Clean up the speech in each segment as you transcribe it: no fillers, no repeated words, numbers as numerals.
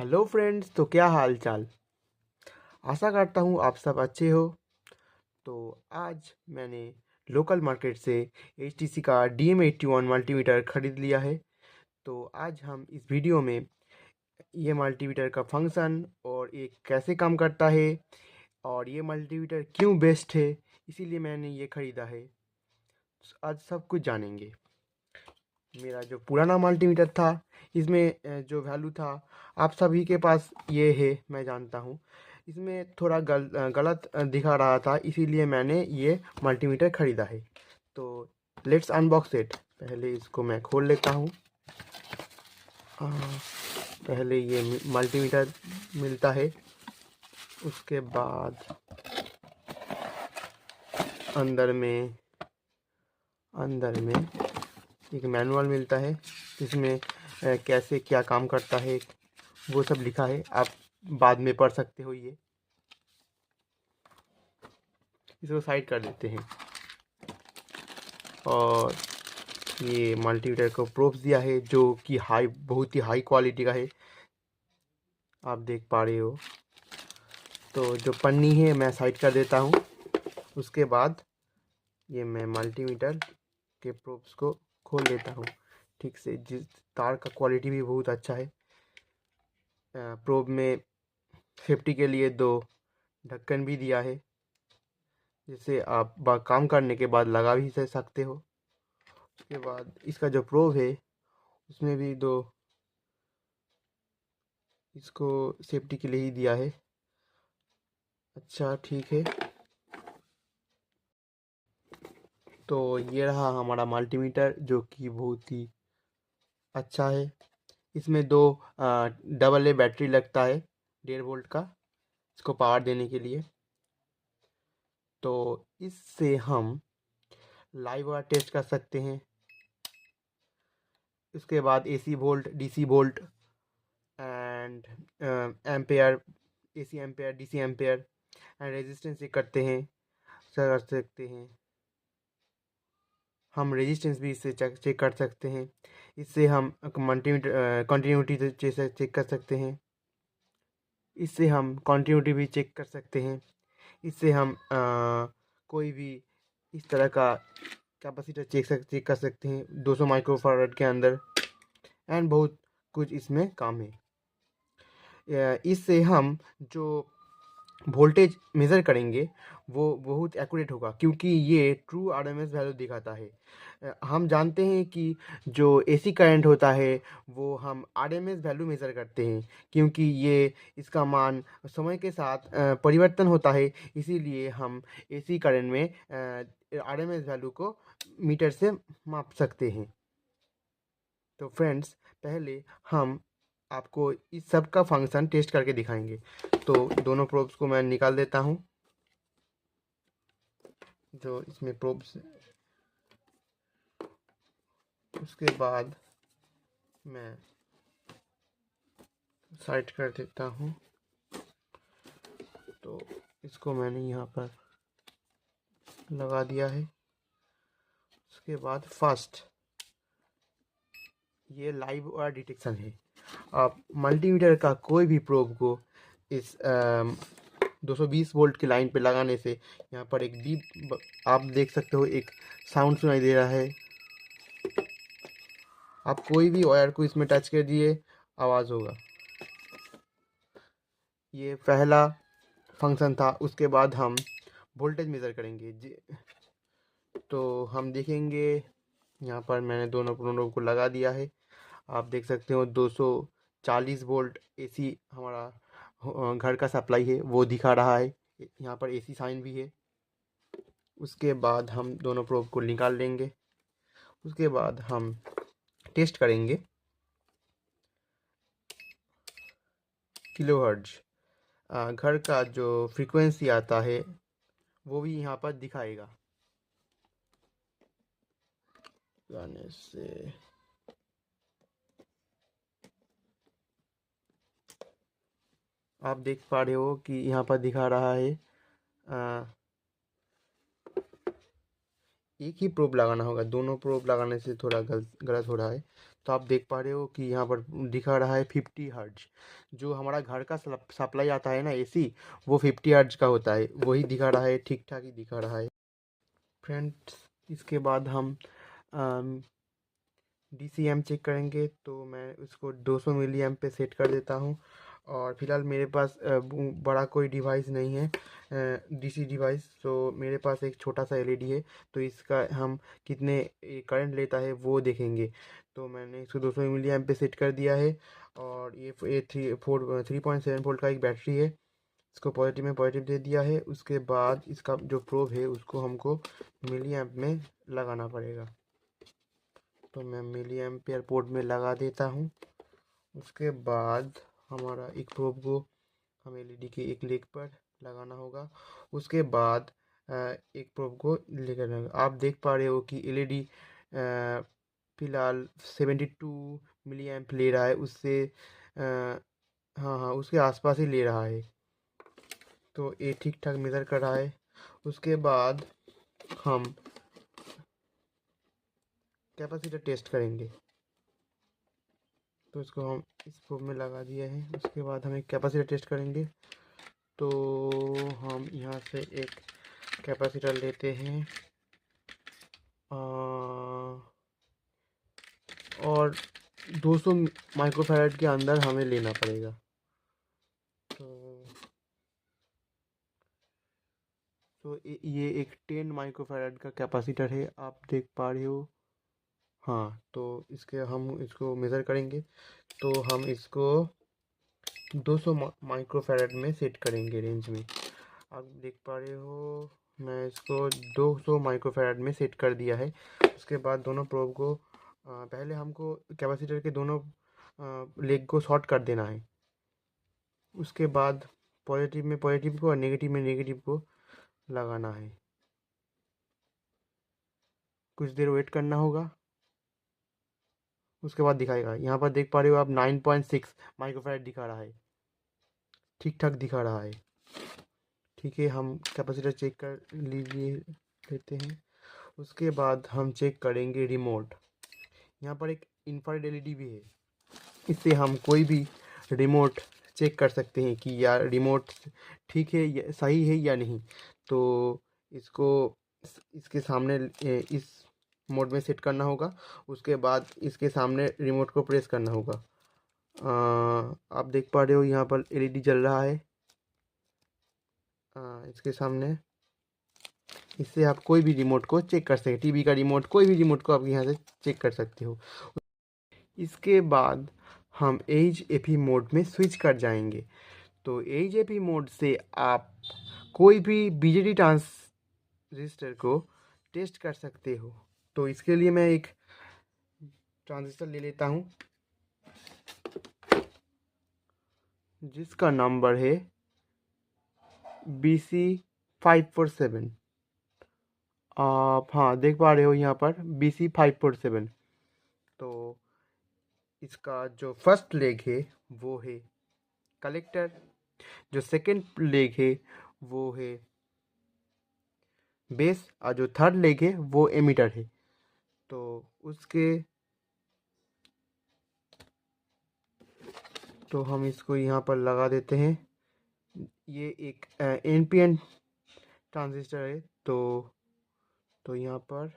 Hello friends, तो क्या हाल चाल। आशा करता हूँ आप सब अच्छे हो। तो आज मैंने लोकल मार्केट से HTC का DM81 मल्टीमीटर ख़रीद लिया है। तो आज हम इस वीडियो में ये मल्टीमीटर का फंक्शन और ये कैसे काम करता है और ये मल्टीमीटर क्यों बेस्ट है, इसीलिए मैंने ये ख़रीदा है। आज सब कुछ जानेंगे। मेरा जो पुराना मल्टीमीटर था, इसमें जो वैल्यू था, आप सभी के पास ये है, मैं जानता हूँ। इसमें थोड़ा गलत दिखा रहा था, इसीलिए मैंने ये मल्टीमीटर ख़रीदा है। तो लेट्स अनबॉक्स इट। पहले इसको मैं खोल लेता हूँ। अ, पहले ये मल्टीमीटर मिलता है, उसके बाद अंदर में अंदर में एक मैनुअल मिलता है, जिसमें कैसे क्या काम करता है वो सब लिखा है। आप बाद में पढ़ सकते हो। ये इसको साइड कर देते हैं। और ये मल्टीमीटर को प्रोब्स दिया है, जो कि बहुत ही हाई क्वालिटी का है, आप देख पा रहे हो। तो जो पन्नी है मैं साइड कर देता हूँ। उसके बाद ये मैं मल्टीमीटर के प्रोब्स को खोल लेता हूँ ठीक से। जिस तार का क्वालिटी भी बहुत अच्छा है। प्रोब में सेफ्टी के लिए दो ढक्कन भी दिया है, जिसे आप काम करने के बाद लगा भी सकते हो। उसके बाद इसका जो प्रोब है, उसमें भी दो, इसको सेफ्टी के लिए ही दिया है। अच्छा, ठीक है। तो ये रहा हमारा मल्टीमीटर, जो कि बहुत ही अच्छा है। इसमें दो AA बैटरी लगता है, 1.5 वोल्ट का, इसको पावर देने के लिए। तो इससे हम लाइव वायर टेस्ट कर सकते हैं। उसके बाद AC volt, DC volt and ampere, AC ampere, DC ampere and resistance check करते हैं, कर सकते हैं। हम रेजिस्टेंस भी इससे चेक कर सकते हैं। इससे हम कंटिन्यूटी चेक कर सकते हैं। इससे हम कंटिन्यूटी भी चेक कर सकते हैं। इससे हम कोई भी इस तरह का कैपेसिटर चेक कर सकते हैं 200 माइक्रोफैराड के अंदर। एंड बहुत कुछ इसमें काम है। इससे हम जो वोल्टेज मेज़र करेंगे वो बहुत एक्यूरेट होगा, क्योंकि ये ट्रू आरएमएस वैल्यू दिखाता है। हम जानते हैं कि जो एसी करंट होता है वो हम आरएमएस वैल्यू मेज़र करते हैं, क्योंकि ये इसका मान समय के साथ परिवर्तन होता है। इसीलिए हम एसी करंट में आरएमएस वैल्यू को मीटर से माप सकते हैं। तो फ्रेंड्स, पहले हम आपको इस सब का फंक्शन टेस्ट करके दिखाएंगे। तो दोनों प्रोब्स को मैं निकाल देता हूँ, जो इसमें प्रोब्स। उसके बाद मैं साइड कर देता हूँ। तो इसको मैंने यहाँ पर लगा दिया है। उसके बाद फर्स्ट, ये लाइव वायर डिटेक्शन है। आप मल्टीमीटर का कोई भी प्रोब को इस 220 वोल्ट की लाइन पे लगाने से यहाँ पर एक बीप, आप देख सकते हो, एक साउंड सुनाई दे रहा है। आप कोई भी वायर को इसमें टच कर दिए, आवाज़ होगा। ये पहला फंक्शन था। उसके बाद हम वोल्टेज मेज़र करेंगे तो हम देखेंगे, यहाँ पर मैंने दोनों को लगा दिया है। आप देख सकते हो 240 वोल्ट AC हमारा घर का सप्लाई है, वो दिखा रहा है। यहाँ पर AC साइन भी है। उसके बाद हम दोनों प्रोब को निकाल लेंगे। उसके बाद हम टेस्ट करेंगे किलोहर्ट्ज। घर का जो फ्रीक्वेंसी आता है वो भी यहाँ पर दिखाएगा। गाने से आप देख पा रहे हो कि यहाँ पर दिखा रहा है। एक ही प्रोब लगाना होगा, दोनों प्रोब लगाने से थोड़ा गलत हो रहा है। तो आप देख पा रहे हो कि यहाँ पर दिखा रहा है 50 हर्ट्ज। जो हमारा घर का सप्लाई आता है ना एसी, वो 50 हर्ट्ज का होता है, वही दिखा रहा है, ठीक ठाक ही दिखा रहा है फ्रेंड्स। इसके बाद हम DCM चेक करेंगे, तो मैं उसको 200 मिली एम्प पे सेट कर देता हूँ। और फिलहाल मेरे पास बड़ा कोई डिवाइस नहीं है, DC डिवाइस, तो मेरे पास एक छोटा सा LED है। तो इसका हम कितने करंट लेता है वो देखेंगे। तो मैंने इसको 200 मिली एम्प पे सेट कर दिया है। और ये 3.7 वोल्ट का एक बैटरी है। इसको पॉजिटिव में पॉजिटिव दे दिया है। उसके बाद इसका जो प्रोब है उसको हमको मिली एम्प में लगाना पड़ेगा। तो मैं मिली एम्पियर पोर्ट में लगा देता हूँ। उसके बाद हमारा एक प्रोब को हम LED के एक लेग पर लगाना होगा। उसके बाद एक प्रोब को लेकर जाएगा। आप देख पा रहे हो कि LED फिलहाल 72 मिली एम्प ले रहा है, उससे हाँ हाँ उसके आसपास ही ले रहा है। तो ये ठीक ठाक मेज़र कर रहा है। उसके बाद हम कैपेसिटर टेस्ट करेंगे। तो इसको हम इस प्रोब में लगा दिए हैं। उसके बाद हम एक कैपेसिटर टेस्ट करेंगे। तो हम यहाँ से एक कैपेसिटर लेते हैं और 200 माइक्रोफैराड के अंदर हमें लेना पड़ेगा। तो ये एक 10 माइक्रोफैराड का कैपेसिटर है, आप देख पा रहे हो। हाँ, तो इसके हम इसको मेज़र करेंगे। तो हम इसको 200 माइक्रोफैराड में सेट करेंगे रेंज में। आप देख पा रहे हो मैं इसको 200 माइक्रोफैराड में सेट कर दिया है। उसके बाद दोनों प्रोब को पहले हमको कैपेसिटर के दोनों लेग को शॉर्ट कर देना है। उसके बाद पॉजिटिव में पॉजिटिव को और नेगेटिव में नेगेटिव को लगाना है। कुछ देर वेट करना होगा। उसके बाद दिखाएगा। यहाँ पर देख पा रहे हो आप 9.6 माइक्रोफैराड दिखा रहा है, ठीक ठाक दिखा रहा है। ठीक है, हम कैपेसिटर चेक कर लीजिए लेते हैं। उसके बाद हम चेक करेंगे रिमोट। यहाँ पर एक इंफ्रारेड LED भी है। इससे हम कोई भी रिमोट चेक कर सकते हैं कि यार रिमोट ठीक है या सही है या नहीं। तो इसको इसके सामने इस मोड में सेट करना होगा। उसके बाद इसके सामने रिमोट को प्रेस करना होगा। आप देख पा रहे हो यहाँ पर LED जल रहा है इसके सामने। इससे आप कोई भी रिमोट को चेक कर सकते हैं, टीवी का रिमोट, कोई भी रिमोट को आप यहाँ से चेक कर सकते हो। इसके बाद हम AHF मोड में स्विच कर जाएंगे। तो AHF मोड से आप कोई भी BJT ट्रांजिस्टर को टेस्ट कर सकते हो। तो इसके लिए मैं एक ट्रांजिस्टर ले लेता हूँ जिसका नंबर है BC547। आप हाँ देख पा रहे हो यहाँ पर BC547। तो इसका जो फर्स्ट लेग है वो है कलेक्टर, जो सेकंड लेग है वो है बेस, और जो थर्ड लेग है वो एमीटर है। तो उसके तो हम इसको यहाँ पर लगा देते हैं। ये एक NPN ट्रांजिस्टर है। तो यहाँ पर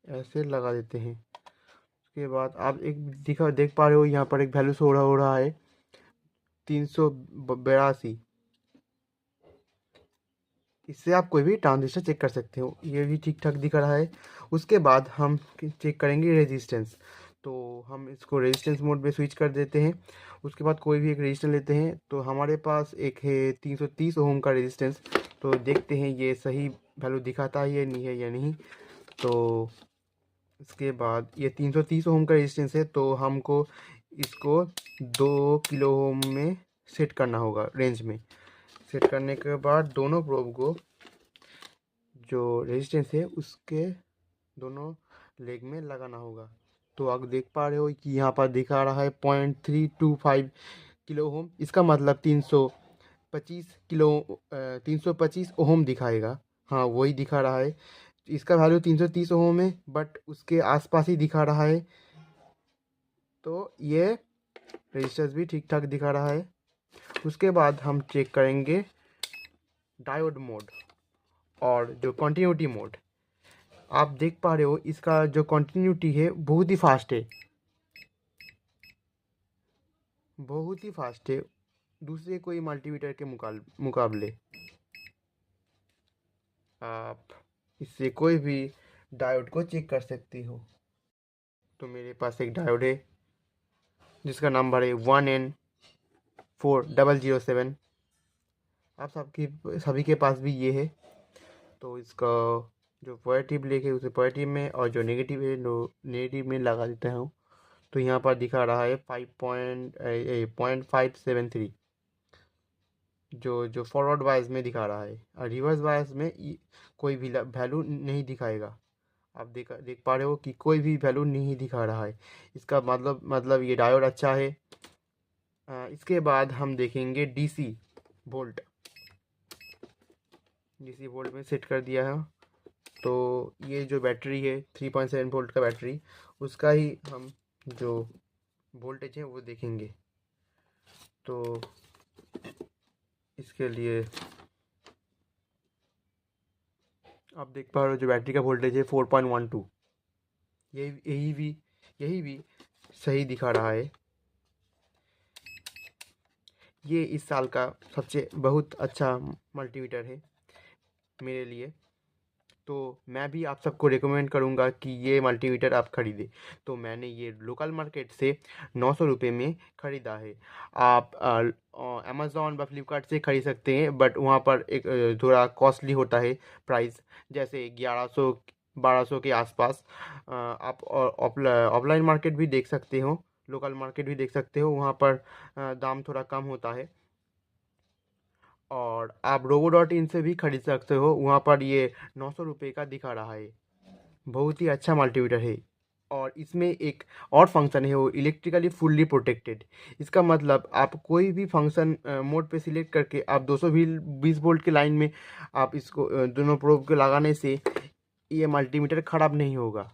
ऐसे लगा देते हैं। उसके बाद आप एक देख पा रहे हो यहाँ पर एक वैल्यू शो हो रहा है 382। इससे आप कोई भी ट्रांजिस्टर चेक कर सकते हो। ये भी ठीक ठाक दिख रहा है। उसके बाद हम चेक करेंगे रेजिस्टेंस। तो हम इसको रेजिस्टेंस मोड में स्विच कर देते हैं। उसके बाद कोई भी एक रेजिस्टेंस लेते हैं। तो हमारे पास एक है 330 ओम का रेजिस्टेंस। तो देखते हैं ये सही वैल्यू दिखाता है या नहीं। तो इसके बाद ये 330 ओम का रेजिस्टेंस है, तो हमको इसको 2 किलो ओम में सेट करना होगा रेंज में। सेट करने के बाद दोनों प्रोब को जो रेजिस्टेंस है उसके दोनों लेग में लगाना होगा। तो आप देख पा रहे हो कि यहाँ पर दिखा रहा है 0.325 किलो ओम। इसका मतलब 325 ओम दिखाएगा। हाँ वही दिखा रहा है। इसका वैल्यू 330 ओम है, बट उसके आसपास ही दिखा रहा है तो ये रेजिस्टेंस भी ठीक ठाक दिखा रहा है। उसके बाद हम चेक करेंगे डायोड मोड और जो कंटिन्यूटी मोड। आप देख पा रहे हो इसका जो कंटिन्यूटी है बहुत ही फास्ट है, बहुत ही फास्ट है दूसरे कोई मल्टीमीटर के मुकाबले। आप इससे कोई भी डायोड को चेक कर सकती हो। तो मेरे पास एक डायोड है जिसका नंबर है 1N4007। आप सभी के पास भी ये है। तो इसका जो पॉजिटिव लेग है उसे पॉजिटिव में और जो नेगेटिव है नेगेटिव में लगा देता हूँ। तो यहाँ पर दिखा रहा है 5.573 जो जो फॉरवर्ड वाइज में दिखा रहा है, और रिवर्स वाइज में कोई भी वैल्यू नहीं दिखाएगा। आप देख पा रहे हो कि कोई भी वैल्यू नहीं दिखा रहा है। इसका मतलब ये डायोड अच्छा है। इसके बाद हम देखेंगे डीसी वोल्ट में सेट कर दिया है। तो ये जो बैटरी है 3.7 वोल्ट का बैटरी, उसका ही हम जो वोल्टेज है वो देखेंगे। तो इसके लिए आप देख पा रहे हो जो बैटरी का वोल्टेज है 4.12। यही भी सही दिखा रहा है। ये इस साल का सबसे बहुत अच्छा मल्टीमीटर है मेरे लिए। तो मैं भी आप सबको रिकमेंड करूँगा कि ये मल्टीमीटर आप ख़रीदें। तो मैंने ये लोकल मार्केट से 900 रुपये में ख़रीदा है। आप अमेज़ॉन व फ्लिपकार्ट से ख़रीद सकते हैं, बट वहाँ पर एक थोड़ा कॉस्टली होता है प्राइस, जैसे 1100-1200 के आसपास। आप ऑफलाइन मार्केट भी देख सकते हो, लोकल मार्केट भी देख सकते हो, वहाँ पर दाम थोड़ा कम होता है। और आप robo.in से भी खरीद सकते हो, वहाँ पर ये 900 रुपये का दिखा रहा है। बहुत ही अच्छा मल्टीमीटर है। और इसमें एक और फंक्शन है, वो इलेक्ट्रिकली फुल्ली प्रोटेक्टेड। इसका मतलब आप कोई भी फंक्शन मोड पे सिलेक्ट करके आप 220 वोल्ट के लाइन में आप इसको दोनों प्रोब को लगाने से ये मल्टीमीटर ख़राब नहीं होगा।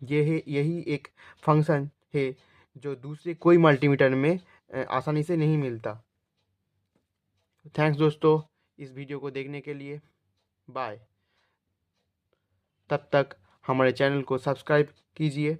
यही एक फंक्शन है जो दूसरे कोई मल्टीमीटर में आसानी से नहीं मिलता। थैंक्स दोस्तों इस वीडियो को देखने के लिए। बाय। तब तक हमारे चैनल को सब्सक्राइब कीजिए।